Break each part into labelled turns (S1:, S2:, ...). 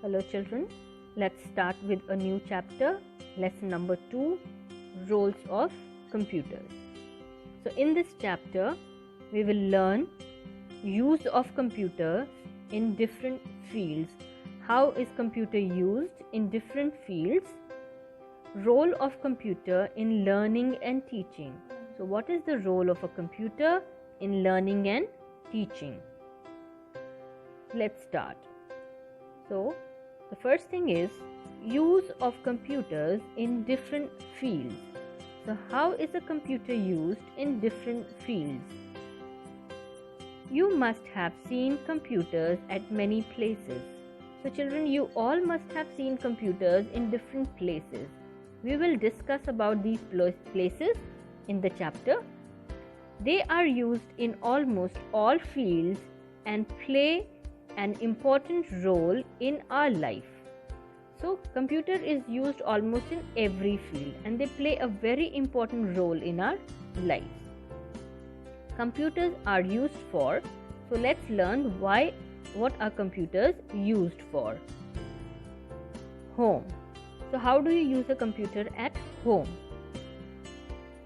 S1: Hello children, let's start with a new chapter, lesson number 2, roles of computers. So in this chapter, we will learn use of computers in different fields. How is computer used in different fields? Role of computer in learning and teaching. So what is the role of a computer in learning and teaching? Let's start. So the first thing is use of computers in different fields. So how is a computer used in different fields? You must have seen computers at many places. So children, you all must have seen computers in different places. We will discuss about these places in the chapter. They are used in almost all fields and play an important role in our life. So computer is used almost in every field and they play a very important role in our lives. Computers are used for, so let's learn what are computers used for. Home. So how do you use a computer at home?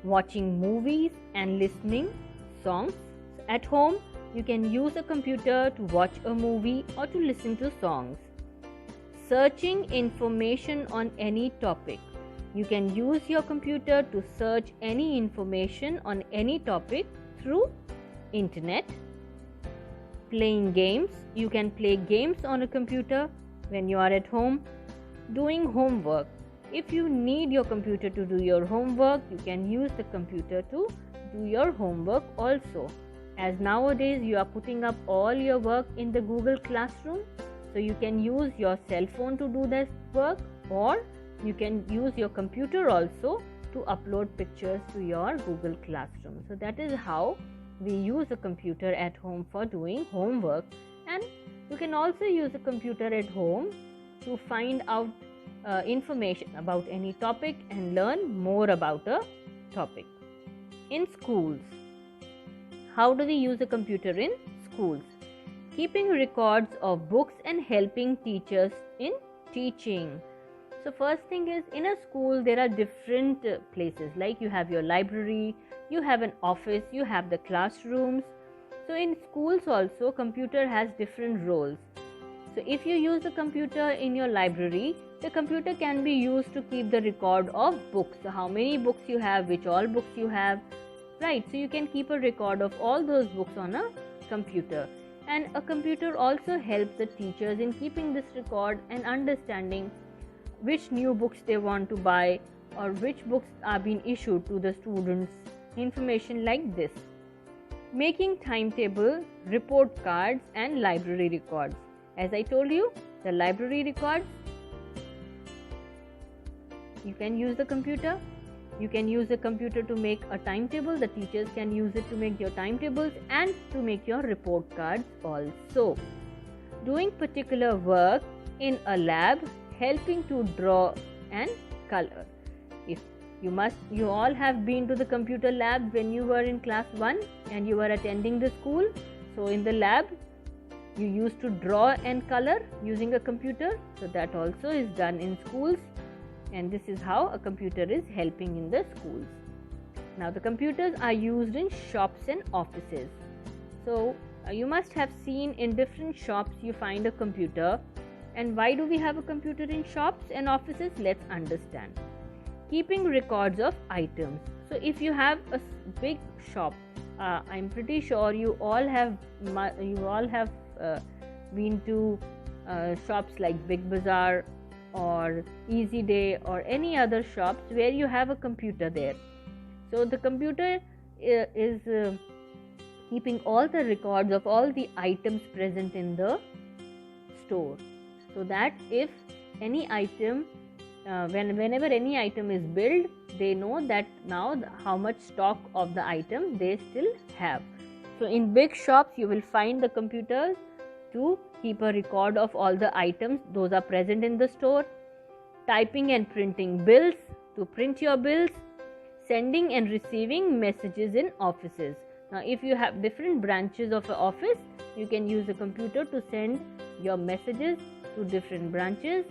S1: Watching movies and listening songs. At home, you can use a computer to watch a movie or to listen to songs. Searching information on any topic. You can use your computer to search any information on any topic through internet. Playing games. You can play games on a computer when you are at home. Doing homework. If you need your computer to do your homework, you can use the computer to do your homework also. As nowadays you are putting up all your work in the Google Classroom, so you can use your cell phone to do this work, or you can use your computer also to upload pictures to your Google Classroom. So that is how we use a computer at home for doing homework, and you can also use a computer at home to find out information about any topic and learn more about a topic. In schools, how do we use a computer in schools? Keeping records of books and helping teachers in teaching. So first thing is, in a school there are different places, like you have your library, you have an office, you have the classrooms. So in schools also computer has different roles. So if you use the computer in your library, the computer can be used to keep the record of books. So how many books you have, which all books you have, right? So you can keep a record of all those books on a computer. And a computer also helps the teachers in keeping this record and understanding which new books they want to buy or which books are being issued to the students, information like this. Making timetable, report cards and library records. As I told you, the library records, you can use the computer. You can use the computer to make a timetable. The teachers can use it to make your timetables and to make your report cards also. Doing particular work in a lab, helping to draw and color. If you all have been to the computer lab when you were in class 1 and you were attending the school. So in the lab, you used to draw and color using a computer. So that also is done in schools. And this is how a computer is helping in the schools. Now the computers are used in shops and offices. So you must have seen in different shops you find a computer. And why do we have a computer in shops and offices? Let's understand. Keeping records of items. So if you have a big shop, I'm pretty sure you all have been to shops like Big Bazaar or Easy Day or any other shops where you have a computer there. So the computer is keeping all the records of all the items present in the store, so that if any item whenever any item is billed, they know that now how much stock of the item they still have. So in big shops you will find the computers to keep a record of all the items those are present in the store. Typing and printing bills, to print your bills. Sending and receiving messages in offices. Now if you have different branches of an office, you can use a computer to send your messages to different branches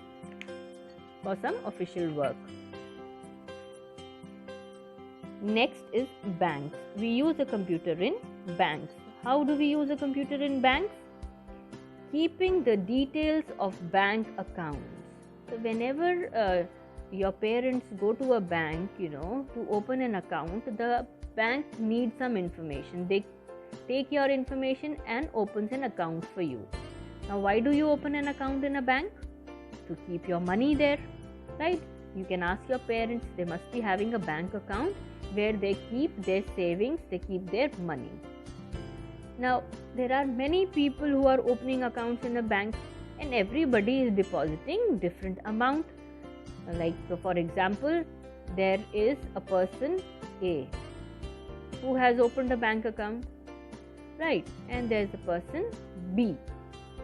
S1: for some official work. Next is banks. We use a computer in banks. How do we use a computer in banks? Keeping the details of bank accounts. So whenever your parents go to a bank, to open an account, the bank needs some information. They take your information and opens an account for you. Now, why do you open an account in a bank? To keep your money there, right? You can ask your parents, they must be having a bank account where they keep their savings, they keep their money. Now, there are many people who are opening accounts in a bank, and everybody is depositing different amount. Like, for example, there is a person A who has opened a bank account, right? And there's a person B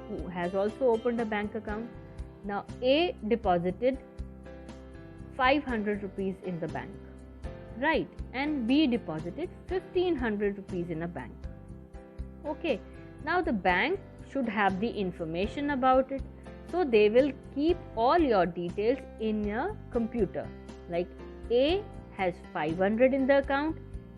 S1: who has also opened a bank account. Now, A deposited 500 rupees in the bank, right? And B deposited 1500 rupees in a bank. Okay, now the bank should have the information about it. So they will keep all your details in a computer. Like A has 500 in the account,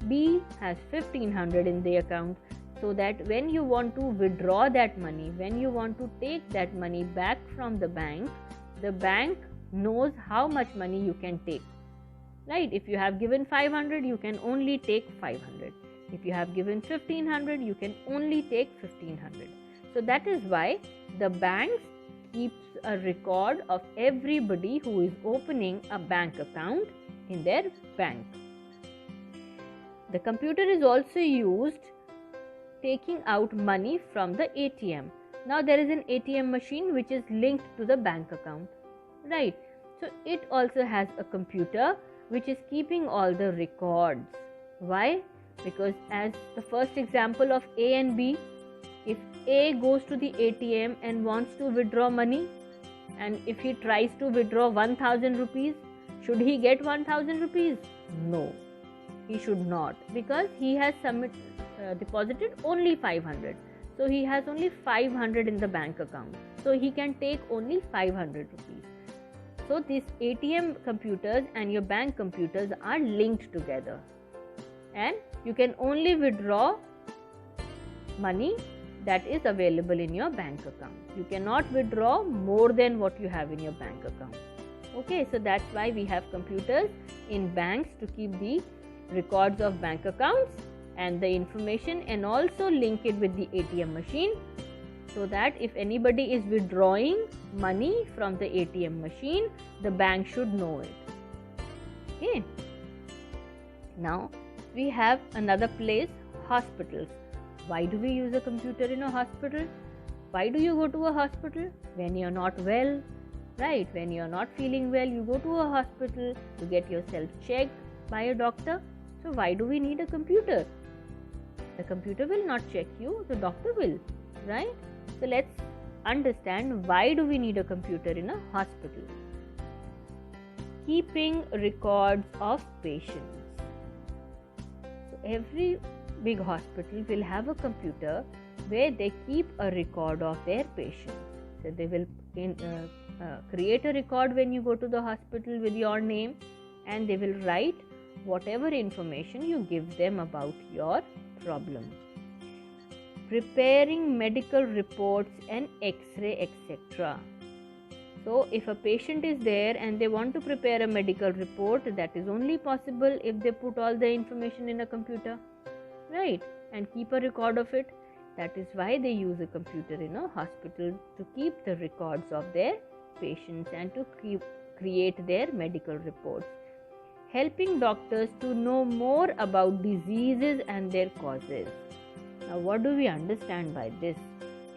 S1: B has 1500 in the account. So that when you want to withdraw that money, when you want to take that money back from the bank knows how much money you can take. Right? If you have given 500, you can only take 500. If you have given 1500, you can only take 1500. So that is why the bank keeps a record of everybody who is opening a bank account in their bank. The computer is also used taking out money from the ATM. Now there is an ATM machine which is linked to the bank account, right? So it also has a computer which is keeping all the records. Why? Because as the first example of A and B, if A goes to the ATM and wants to withdraw money, and if he tries to withdraw 1000 rupees, should he get 1000 rupees? No, he should not, because he has deposited only 500. So he has only 500 in the bank account. So he can take only 500 rupees. So these ATM computers and your bank computers are linked together. And you can only withdraw money that is available in your bank account. You cannot withdraw more than what you have in your bank account. Okay, so that's why we have computers in banks to keep the records of bank accounts and the information, and also link it with the ATM machine, so that if anybody is withdrawing money from the ATM machine, the bank should know it. Okay. Now we have another place, hospitals. Why do we use a computer in a hospital? Why do you go to a hospital? When you're not well, right? When you're not feeling well, you go to a hospital to get yourself checked by a doctor. So why do we need a computer? The computer will not check you, the doctor will, right? So let's understand, why do we need a computer in a hospital? Keeping records of patients. So every big hospital will have a computer where they keep a record of their patients. So they will create a record when you go to the hospital with your name, and they will write whatever information you give them about your problem. Preparing medical reports and X-ray, etc. So if a patient is there and they want to prepare a medical report, that is only possible if they put all the information in a computer, right? And keep a record of it. That is why they use a computer in a hospital, to keep the records of their patients and to create their medical reports. Helping doctors to know more about diseases and their causes. Now, what do we understand by this?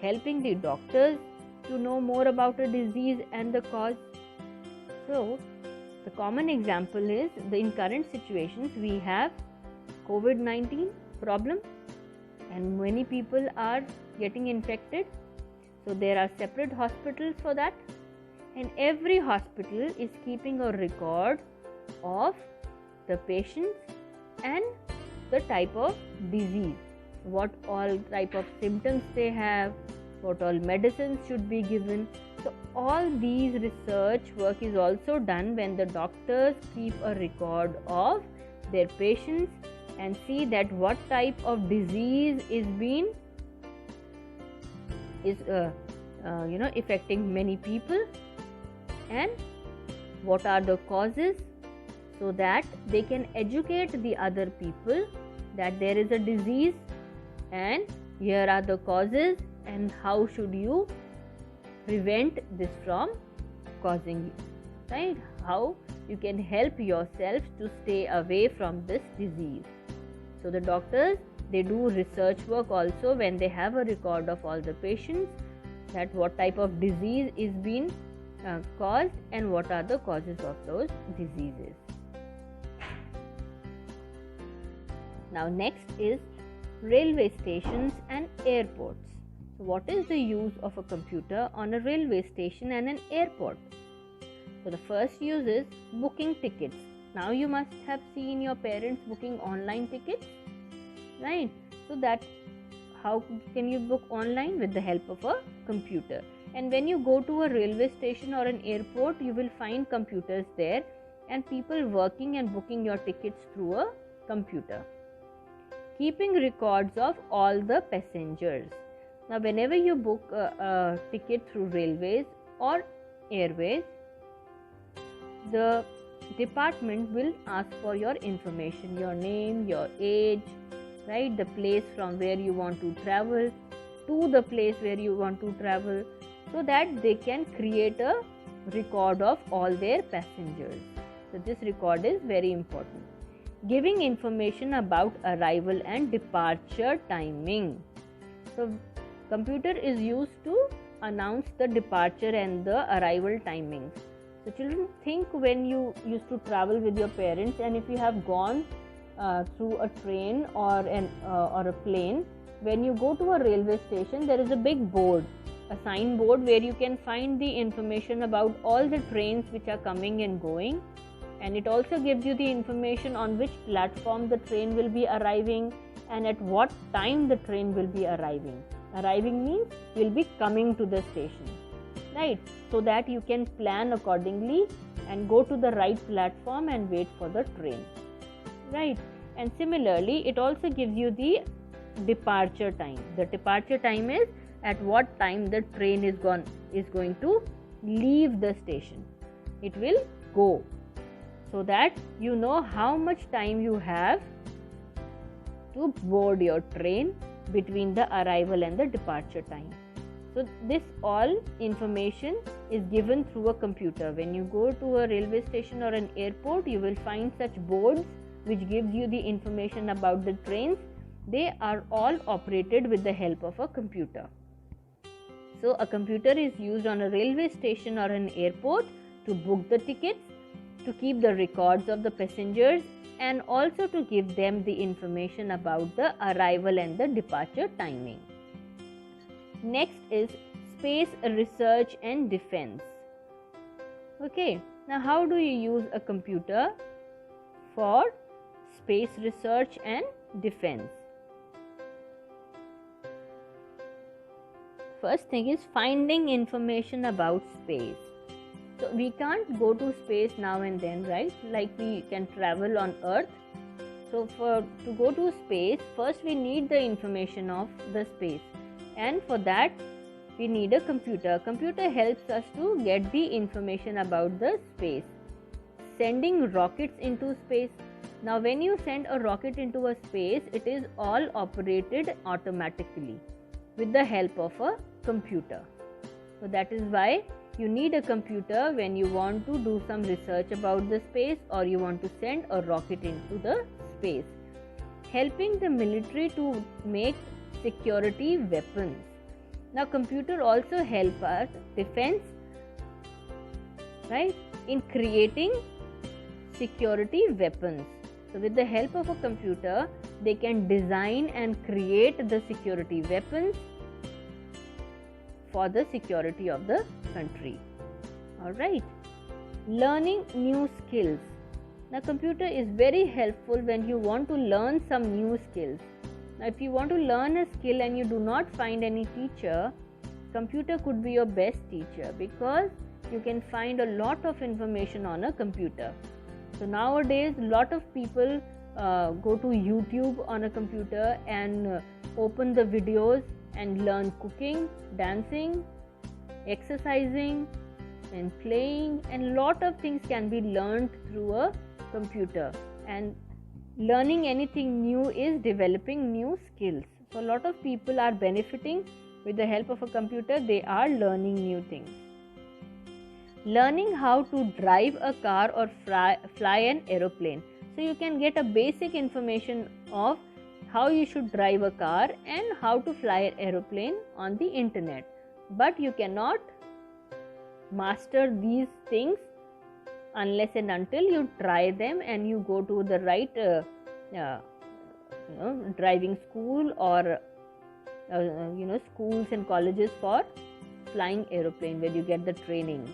S1: Helping the doctors to know more about a disease and the cause. So, the common example is, in current situations, we have COVID-19 problem, and many people are getting infected. So, there are separate hospitals for that, and every hospital is keeping a record of the patients and the type of disease, what all type of symptoms they have, what all medicines should be given. So all these research work is also done when the doctors keep a record of their patients and see that what type of disease is affecting many people, and what are the causes, so that they can educate the other people that there is a disease and here are the causes and how should you prevent this from causing you, right? How you can help yourself to stay away from this disease. So the doctors, they do research work also when they have a record of all the patients, that what type of disease is being caused and what are the causes of those diseases. Now next is railway stations and airports. So what is the use of a computer on a railway station and an airport? So the first use is booking tickets. Now you must have seen your parents booking online tickets, right? So that how can you book online? With the help of a computer. And when you go to a railway station or an airport, you will find computers there and people working and booking your tickets through a computer. Keeping records of all the passengers. Now whenever you book a ticket through railways or airways, the department will ask for your information, your name, your age, right, the place from where you want to travel to the place where you want to travel, so that they can create a record of all their passengers. So this record is very important. Giving information about arrival and departure timing. So computer is used to announce the departure and the arrival timings. So children, think when you used to travel with your parents, and if you have gone through a train or a plane, when you go to a railway station, there is a big board, a signboard where you can find the information about all the trains which are coming and going, and it also gives you the information on which platform the train will be arriving and at what time the train will be arriving. Arriving means will be coming to the station, right? So that you can plan accordingly and go to the right platform and wait for the train, right? And similarly, it also gives you the departure time. The departure time is at what time the train is going to leave the station. It will go, so that you know how much time you have to board your train between the arrival and the departure time. So this all information is given through a computer. When you go to a railway station or an airport, you will find such boards which gives you the information about the trains. They are all operated with the help of a computer. So a computer is used on a railway station or an airport to book the tickets, to keep the records of the passengers, and also to give them the information about the arrival and the departure timing. Next is space research and defense. Okay, now how do you use a computer for space research and defense? First thing is finding information about space. So we can't go to space now and then, right? Like we can travel on Earth. So to go to space, first we need the information of the space, and for that we need a computer. Computer helps us to get the information about the space. Sending rockets into space. Now when you send a rocket into a space, it is all operated automatically with the help of a computer. So that is why you need a computer when you want to do some research about the space or you want to send a rocket into the space. Helping the military to make security weapons. Now computer also help us defense, right, in creating security weapons. So with the help of a computer, they can design and create the security weapons for the security of the country. Alright. Learning new skills. Now computer is very helpful when you want to learn some new skills. Now if you want to learn a skill and you do not find any teacher, Computer could be your best teacher because you can find a lot of information on a computer. So nowadays, a lot of people go to YouTube on a computer and open the videos and learn cooking, dancing, exercising and playing, and lot of things can be learned through a computer. And learning anything new is developing new skills. So a lot of people are benefiting with the help of a computer. They are learning new things. Learning how to drive a car or fly an aeroplane. So you can get a basic information of how you should drive a car and how to fly an aeroplane on the internet. But you cannot master these things unless and until you try them and you go to the right driving school or schools and colleges for flying aeroplane where you get the training.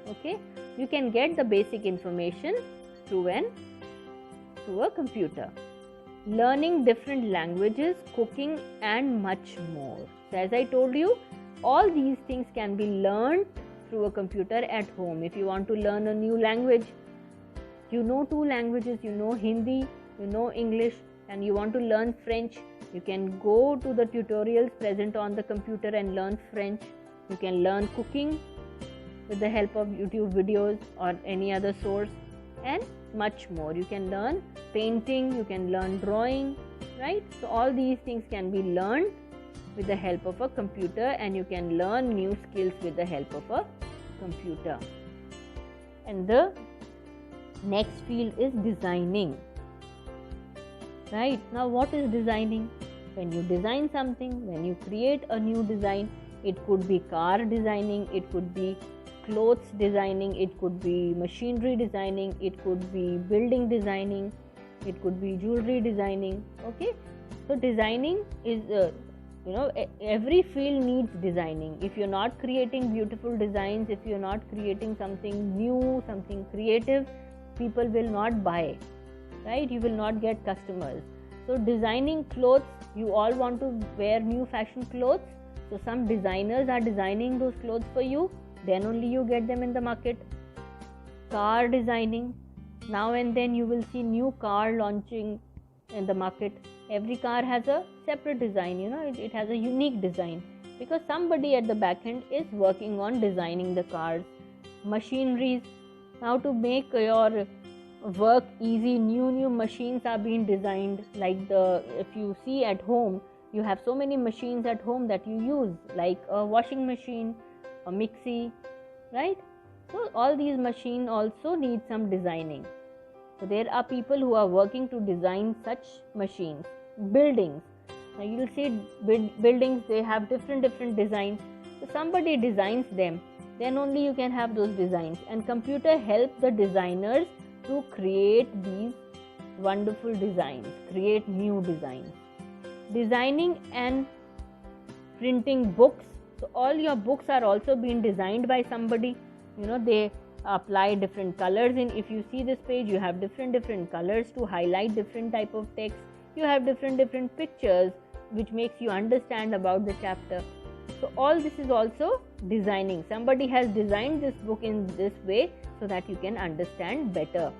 S1: Okay, you can get the basic information through a computer. Learning different languages, cooking and much more. So as I told you, all these things can be learned through a computer at home. If you want to learn a new language, you know 2 languages, you know Hindi, you know English, and you want to learn French, you can go to the tutorials present on the computer and learn French. You can learn cooking with the help of YouTube videos or any other source, and much more. You can learn painting, you can learn drawing, right? So all these things can be learned with the help of a computer, and you can learn new skills with the help of a computer. And the next field is designing. Right? Now what is designing? When you design something, when you create a new design, it could be car designing, it could be clothes designing, it could be machinery designing, it could be building designing, it could be jewelry designing. Okay, so designing is every field needs designing. If you're not creating beautiful designs, if you're not creating something new, something creative, people will not buy, right? You will not get customers. So designing clothes, you all want to wear new fashion clothes, so some designers are designing those clothes for you, then only you get them in the market. Car designing, now and then you will see new car launching in the market. Every car has a separate design, it has a unique design because somebody at the back end is working on designing the cars. Machineries, now to make your work easy, new machines are being designed. Like if you see at home, you have so many machines at home that you use, like a washing machine, a mixie, right? So all these machines also need some designing. So there are people who are working to design such machines. Buildings, now you will see buildings, they have different designs. So somebody designs them, then only you can have those designs. And computer help the designers to create these wonderful designs, create new designs. Designing and printing books. So all your books are also being designed by somebody. They apply different colors in. If you see this page, you have different colors to highlight different type of text. You have different pictures which makes you understand about the chapter. So all this is also designing. Somebody has designed this book in this way so that you can understand better.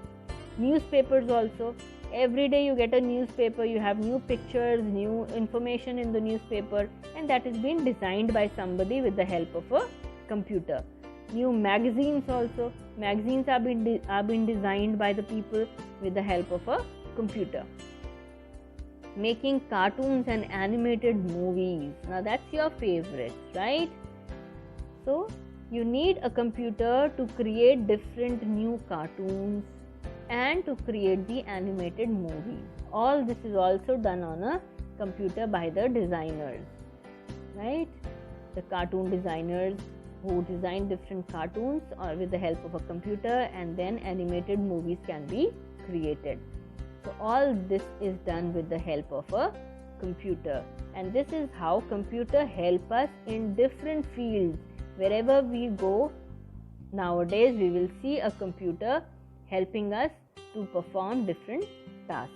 S1: Newspapers also. Every day you get a newspaper, you have new pictures, new information in the newspaper, and that is being designed by somebody with the help of a computer. New magazines also. Magazines are being designed by the people with the help of a computer. Making cartoons and animated movies. Now that's your favorite, right? So you need a computer to create different new cartoons and to create the animated movies. All this is also done on a computer by the designers, right? The cartoon designers who design different cartoons or with the help of a computer, and then animated movies can be created. So all this is done with the help of a computer, and this is how computer help us in different fields. Wherever we go nowadays, we will see a computer helping us to perform different tasks.